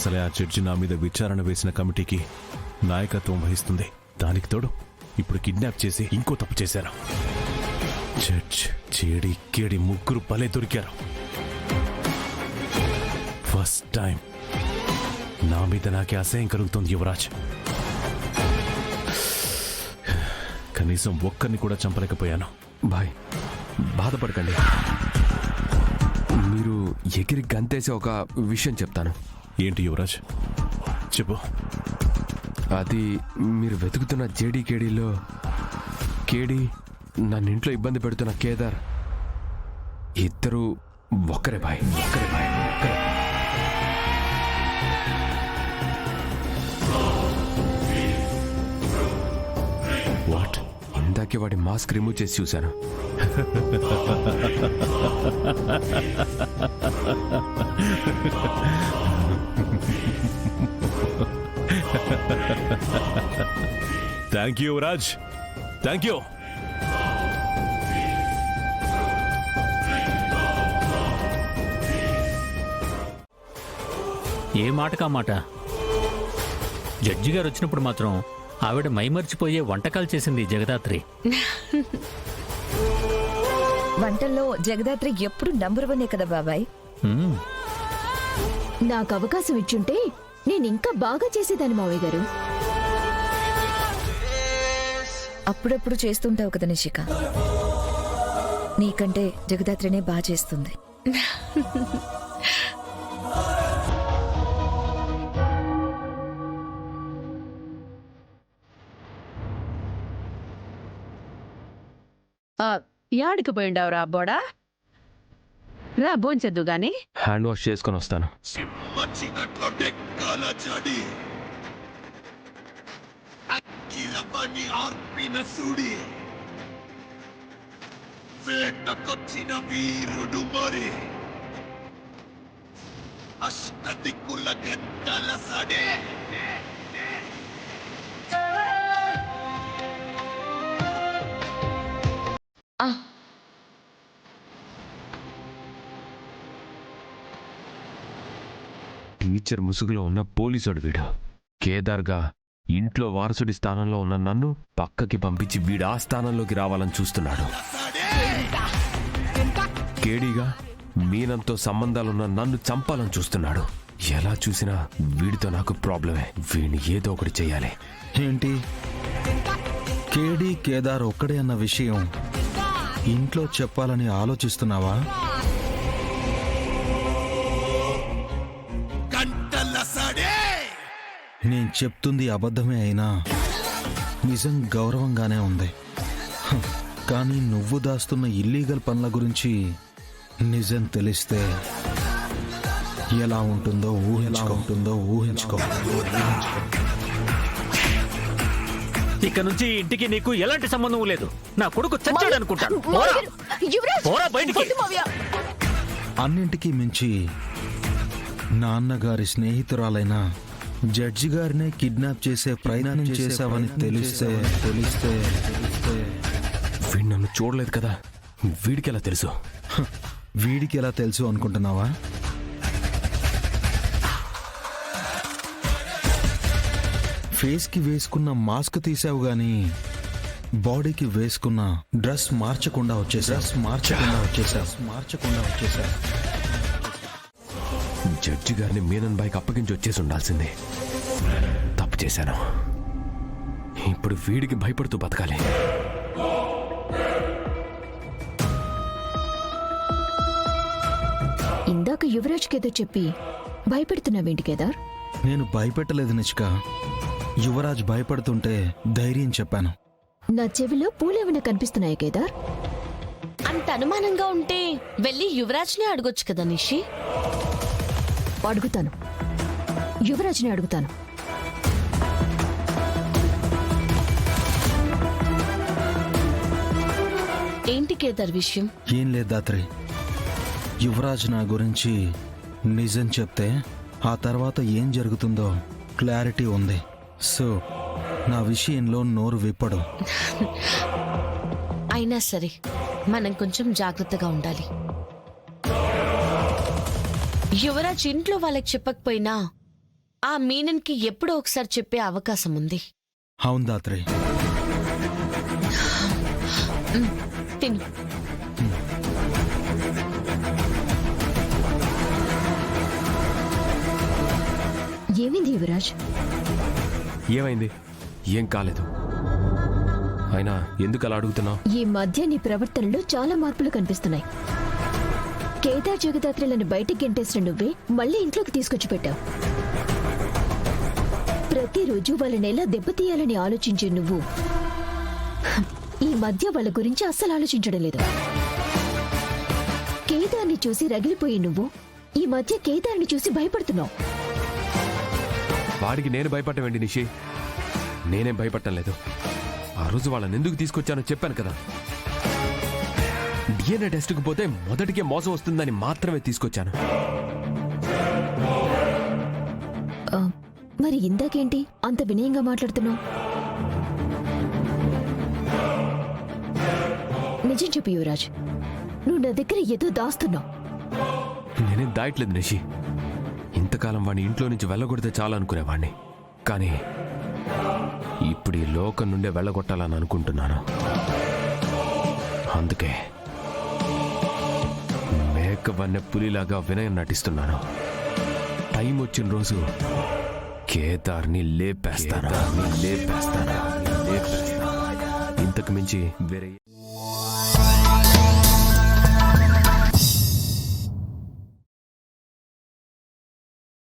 అసలే ఆ జడ్జి నా మీద విచారణ వేసిన కమిటీకి నాయకత్వం వహిస్తుంది. దానికి తోడు ఇప్పుడు కిడ్నాప్ చేసి ఇంకో తప్పు చేశారు. జడ్జ్, చేడి, కేడి ముగ్గురు భలే దొరికారు. ఫస్ట్ టైం నా మీద నాకే అసహ్యం కలుగుతుంది యువరాజ్. కనీసం ఒక్కరిని కూడా చంపలేకపోయాను. బాయ్, బాధపడకండి. మీరు ఎగిరి గంతేసే ఒక విషయం చెప్తాను. ఏంటి యువరాజ్, చెప్పు. అది మీరు వెతుకుతున్న జేడీకేడీలో కేడీ, నన్ను ఇంట్లో ఇబ్బంది పెడుతున్న కేదార్ ఇద్దరు ఒక్కరే బాయ్, ఒక్కరే బాయ్, ఒక్కరే. వాట్? ఇందాకే వాడి మాస్క్ రిమూవ్ చేసి చూశాను. Thank you Yuvraj, thank you. ఏ మాటకా మాట. జడ్జి గారు వచ్చినప్పుడు మాత్రం ఆవిడ మైమర్చిపోయే వంటకాలు చేసింది జగదాత్రి. వంటల్లో జగదాత్రి ఎప్పుడు నంబర్ 1 కదా బాబాయ్. నాకు అవకాశం ఇచ్చుంటే నేనింకా బాగా చేసేదాన్ని మావయ్య గారు. అప్పుడప్పుడు చేస్తుంటావు కదా నిషిక, నీకంటే జగదాత్రినే బాగా చేస్తుంది. యాడికి పోయిండావురా అబ్బోడా? రా భోంచెద్దు గాని. హ్యాండ్ వాష్ చేసుకొని వస్తాను. వేటకొచ్చిన వీరుడు మరి అష్టదిక్కుల గంటల సడే. టీచర్ ముసుగులో ఉన్న పోలీసుడు వీడు. కేదార్గా ఇంట్లో వారసుడి స్థానంలో ఉన్న నన్ను పక్కకి పంపించి వీడు ఆ స్థానంలోకి రావాలని చూస్తున్నాడు. కేడీగా మీనంతో సంబంధాలున్న నన్ను చంపాలని చూస్తున్నాడు. ఎలా చూసినా వీడితో నాకు ప్రాబ్లమే. వీడిని ఏదో ఒకటి చెయ్యాలి. ఏంటి, కేడీ కేదార్ ఒక్కడే అన్న విషయం ఇంట్లో చెప్పాలని ఆలోచిస్తున్నావా? నేను చెప్తుంది అబద్ధమే అయినా నిజం గౌరవంగానే ఉంది. కానీ నువ్వు దాస్తున్న ఇల్లీగల్ పనుల గురించి నిజం తెలిస్తే ఎలా ఉంటుందో ఊహించుకో. ఇక నుంచి ఇంటికి నీకు ఎలాంటి సంబంధం లేదు. నా కొడుకు చచ్చాడు అనుకుంటాను. అన్నింటికీ మించి నాన్నగారి స్నేహితురాలైన జడ్జి గారినే కిడ్నాప్ చేసే ప్రయత్నం చేశావని తెలిస్తే వీడు నన్ను చూడలేదు కదా, వీడికి ఎలా తెలుసు? వీడికి ఎలా తెలుసు అనుకుంటున్నావా? ఫేస్కి వేసుకున్న మాస్క్ తీసావు గాని బాడీకి వేసుకున్న డ్రెస్ మార్చకుండా వచ్చేసా. జడ్జి గారిని మీనన్ బాయ్కి అప్పగించి వచ్చేసి ఉండాల్సిందే. తప్పు చేశాను. ఇప్పుడు వీడికి భయపడుతూ బతకాలి. ఇందాక యువరాజ్కేదో చెప్పి భయపెడుతున్నావేంటి కేదార్? నేను భయపెట్టలేదు నిష్క. యువరాజ్ భయపడుతుంటే ధైర్యం చెప్పాను. నా చెవిలో పూలేమైనా కనిపిస్తున్నాయి కేదార్? అంత అనుమానంగా ఉంటే వెళ్ళి యువరాజ్ని అడగొచ్చు కదా నిషి. అడుగుతాను, యువరాజ్ని అడుగుతాను. ఏంటి కేదార్ విషయం? ఏం లేదు దాత్రి, యువరాజ్ నా గురించి నిజం చెప్తే ఆ తర్వాత ఏం జరుగుతుందో క్లారిటీ ఉంది. సో నా విషయంలో నోరు విప్పడు. అయినా సరే మనం కొంచెం జాగ్రత్తగా ఉండాలి. యువరాజ్ ఇంట్లో వాళ్ళకి చెప్పకపోయినా ఆ మీనన్కి ఎప్పుడో ఒకసారి చెప్పే అవకాశం ఉంది. అవును దాత్రి. తిను. ఏమైంది యువరాజ్? ఏమైంది? ఏం కాలేదు. అయినా ఎందుకు అలా అడుగుతున్నావు? ఈ మధ్య నీ ప్రవర్తనలో చాలా మార్పులు కనిపిస్తున్నాయి. కేదార్ జగదాత్రులను బయటికి గెంటేసిన నువ్వే మళ్ళీ ఇంట్లోకి తీసుకొచ్చి పెట్టావు. ప్రతిరోజు వాళ్ళని ఎలా దెబ్బతీయాలని ఆలోచించే నువ్వు ఈ మధ్య వాళ్ళ గురించి అస్సలు ఆలోచించడం లేదు. కేదార్ని చూసి రగిలిపోయి నువ్వు ఈ మధ్య కేదార్ని చూసి భయపడుతున్నావు. వాడికి నేను భయపడటమేంటి నిషి? నేనేం భయపడటం లేదు. ఆ రోజు వాళ్ళని ఎందుకు తీసుకొచ్చానో చెప్పాను కదా. డిఎన్ఏ టెస్ట్కి పోతే మొదటికే మోసం వస్తుందని మాత్రమే తీసుకొచ్చాను. మరి ఇందాకేంటి అంత వినయంగా మాట్లాడుతున్నావు? నిజం చెప్పు యువరాజ్, నువ్వు నా దగ్గర ఏదో దాస్తున్నావు. నేనేం దాయట్లేదు నిషి. ఇంతకాలం వాడిని ఇంట్లో నుంచి వెళ్ళగొడితే చాలనుకునేవాడిని. కానీ ఇప్పుడు ఈ లోకం నుండే వెళ్ళగొట్టాలని అనుకుంటున్నాను. అందుకే మేకవన్నె పులిలాగా వినయం నటిస్తున్నాను. టైం వచ్చిన రోజు కేదార్ని లేపేస్తాను. ఇంతకు మించి వేరే